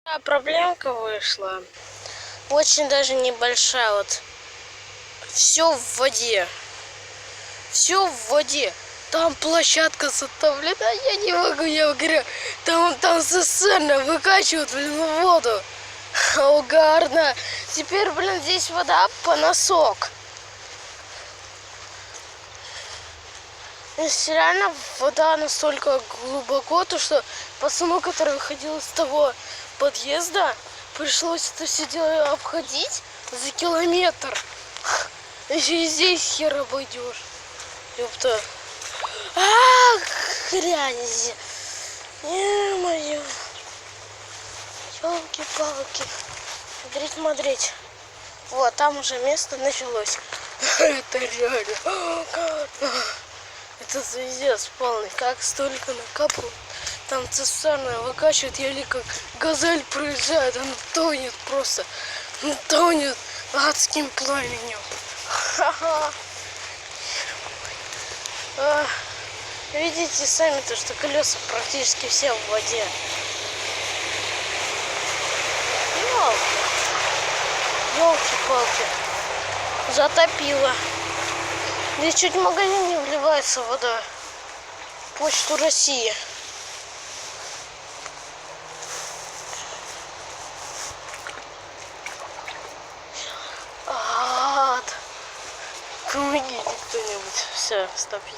Проблемка вышла. Очень даже небольшая. Вот все в воде. Все в воде. Там площадка затоплена. Я не могу, я говорю. Там сцена выкачивают, в воду. Угарно. Теперь, здесь вода по носок. Здесь реально вода настолько глубоко, то что пацану, который выходил из того подъезда, пришлось это все дело обходить за километр. Еще и здесь хер обойдешь. Ёпта. Грязь. Е-мое. Ёлки-палки. Смотреть. Вот, там уже место началось. Это реально. Это звездец полный. Как столько накапало. Там цистерна выкачивает, еле как газель проезжает. Она тонет просто. Тонет адским пламенем. Видите сами то, что колеса практически все в воде. Ёлки-палки. Затопило. Здесь чуть в магазин не вливается вода. Почту России. Помогите кто-нибудь. Все, стоп.